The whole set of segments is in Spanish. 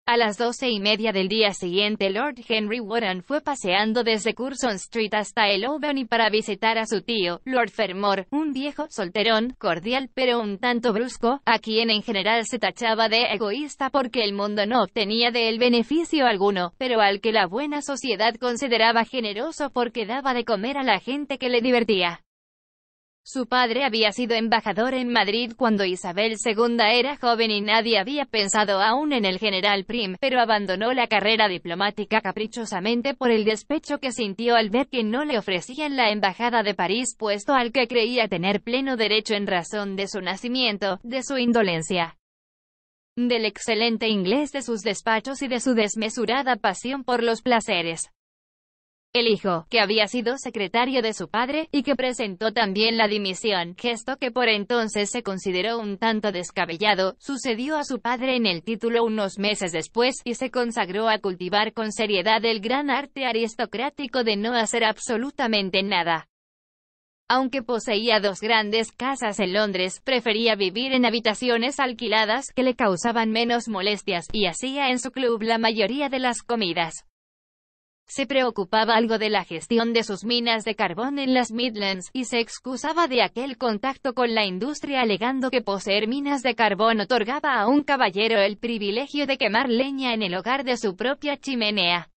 A las 12:30 del día siguiente, Lord Henry Wotton fue paseando desde Curzon Street hasta el Albany para visitar a su tío, Lord Fermor, un viejo solterón, cordial pero un tanto brusco, a quien en general se tachaba de egoísta porque el mundo no obtenía de él beneficio alguno, pero al que la buena sociedad consideraba generoso porque daba de comer a la gente que le divertía. Su padre había sido embajador en Madrid cuando Isabel II era joven y nadie había pensado aún en el general Prim, pero abandonó la carrera diplomática caprichosamente por el despecho que sintió al ver que no le ofrecían la embajada de París, puesto al que creía tener pleno derecho en razón de su nacimiento, de su indolencia, del excelente inglés de sus despachos y de su desmesurada pasión por los placeres. El hijo, que había sido secretario de su padre, y que presentó también la dimisión, gesto que por entonces se consideró un tanto descabellado, sucedió a su padre en el título unos meses después, y se consagró a cultivar con seriedad el gran arte aristocrático de no hacer absolutamente nada. Aunque poseía 2 grandes casas en Londres, prefería vivir en habitaciones alquiladas, que le causaban menos molestias, y hacía en su club la mayoría de las comidas. Se preocupaba algo de la gestión de sus minas de carbón en las Midlands, y se excusaba de aquel contacto con la industria alegando que poseer minas de carbón otorgaba a un caballero el privilegio de quemar leña en el hogar de su propia chimenea.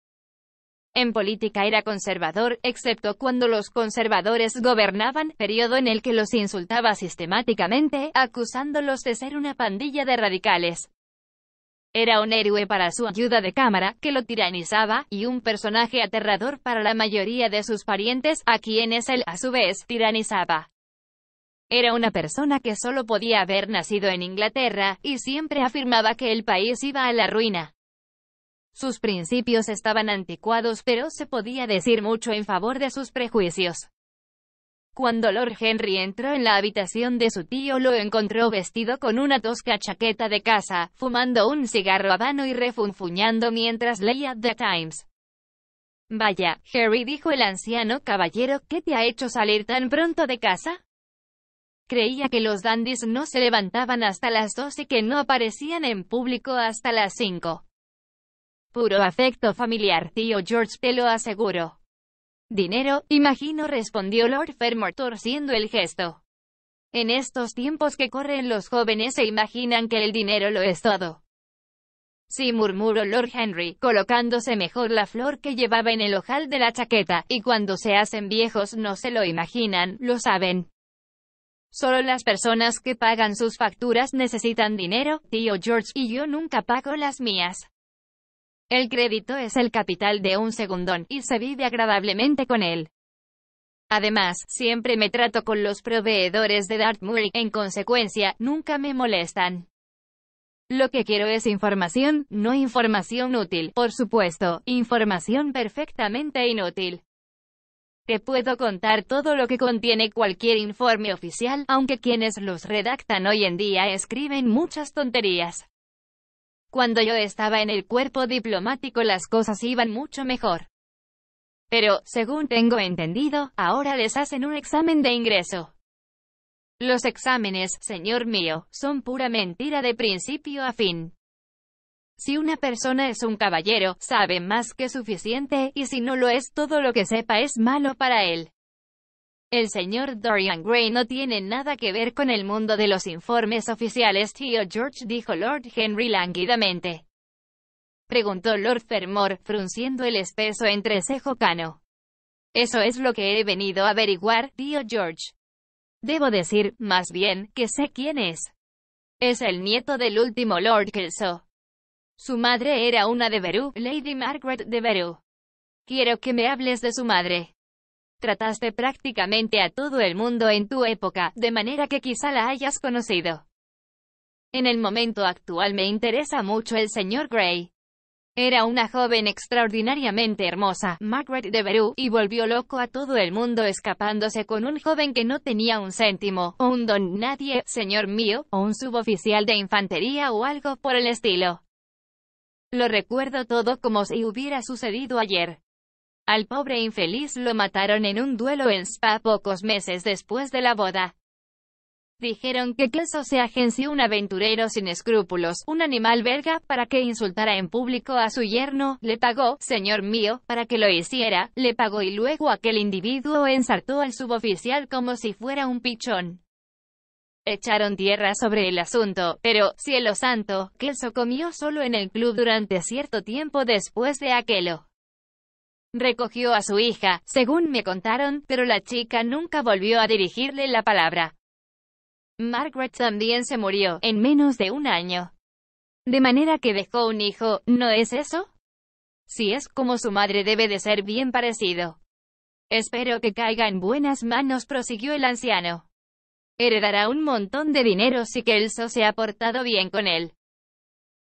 En política era conservador, excepto cuando los conservadores gobernaban, periodo en el que los insultaba sistemáticamente, acusándolos de ser una pandilla de radicales. Era un héroe para su ayuda de cámara, que lo tiranizaba, y un personaje aterrador para la mayoría de sus parientes, a quienes él, a su vez, tiranizaba. Era una persona que solo podía haber nacido en Inglaterra, y siempre afirmaba que el país iba a la ruina. Sus principios estaban anticuados, pero se podía decir mucho en favor de sus prejuicios. Cuando Lord Henry entró en la habitación de su tío, lo encontró vestido con una tosca chaqueta de casa, fumando un cigarro habano y refunfuñando mientras leía The Times. «Vaya, Harry», dijo el anciano caballero, «¿qué te ha hecho salir tan pronto de casa? Creía que los dandys no se levantaban hasta las 2 y que no aparecían en público hasta las 5. Puro afecto familiar, tío George, te lo aseguro». «Dinero, imagino», respondió Lord Fermor torciendo el gesto. «En estos tiempos que corren los jóvenes se imaginan que el dinero lo es todo». «Sí», murmuró Lord Henry, colocándose mejor la flor que llevaba en el ojal de la chaqueta, «y cuando se hacen viejos no se lo imaginan, lo saben. Solo las personas que pagan sus facturas necesitan dinero, tío George, y yo nunca pago las mías. El crédito es el capital de un segundón, y se vive agradablemente con él. Además, siempre me trato con los proveedores de Dartmoor y, en consecuencia, nunca me molestan. Lo que quiero es información, no información útil, por supuesto, información perfectamente inútil. Te puedo contar todo lo que contiene cualquier informe oficial, aunque quienes los redactan hoy en día escriben muchas tonterías. Cuando yo estaba en el cuerpo diplomático las cosas iban mucho mejor. Pero, según tengo entendido, ahora les hacen un examen de ingreso. Los exámenes, señor mío, son pura mentira de principio a fin. Si una persona es un caballero, sabe más que suficiente, y si no lo es, todo lo que sepa es malo para él. El señor Dorian Gray no tiene nada que ver con el mundo de los informes oficiales, tío George, dijo Lord Henry lánguidamente. Preguntó Lord Fermor, frunciendo el espeso entrecejo cano. Eso es lo que he venido a averiguar, tío George. Debo decir, más bien, que sé quién es. Es el nieto del último Lord Kelso. Su madre era una de Verú, Lady Margaret de Verú. Quiero que me hables de su madre. Trataste prácticamente a todo el mundo en tu época, de manera que quizá la hayas conocido. En el momento actual me interesa mucho el señor Gray. Era una joven extraordinariamente hermosa, Margaret de Verú, y volvió loco a todo el mundo escapándose con un joven que no tenía un céntimo, o un don nadie, señor mío, o un suboficial de infantería o algo por el estilo. Lo recuerdo todo como si hubiera sucedido ayer. Al pobre infeliz lo mataron en un duelo en Spa pocos meses después de la boda. Dijeron que Kelso se agenció un aventurero sin escrúpulos, un animal belga, para que insultara en público a su yerno, le pagó, señor mío, para que lo hiciera, le pagó y luego aquel individuo ensartó al suboficial como si fuera un pichón. Echaron tierra sobre el asunto, pero, cielo santo, Kelso comió solo en el club durante cierto tiempo después de aquello. Recogió a su hija, según me contaron, pero la chica nunca volvió a dirigirle la palabra. Margaret también se murió, en menos de un año. De manera que dejó un hijo, ¿no es eso? Si es como su madre debe de ser bien parecido. Espero que caiga en buenas manos, prosiguió el anciano. Heredará un montón de dinero si Kelso se ha portado bien con él.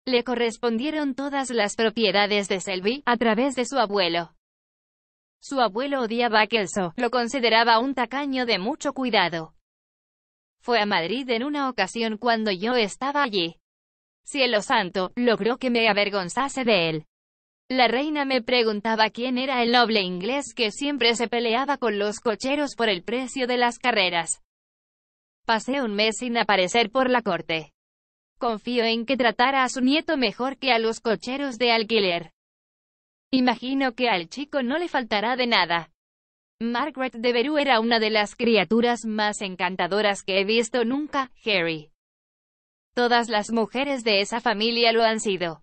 Le correspondieron todas las propiedades de Selby, a través de su abuelo. Su abuelo odiaba a Kelso, lo consideraba un tacaño de mucho cuidado. Fue a Madrid en una ocasión cuando yo estaba allí. Cielo santo, logró que me avergonzase de él. La reina me preguntaba quién era el noble inglés que siempre se peleaba con los cocheros por el precio de las carreras. Pasé un mes sin aparecer por la corte. Confío en que tratara a su nieto mejor que a los cocheros de alquiler. Imagino que al chico no le faltará de nada. Margaret de Verú era una de las criaturas más encantadoras que he visto nunca, Harry. Todas las mujeres de esa familia lo han sido.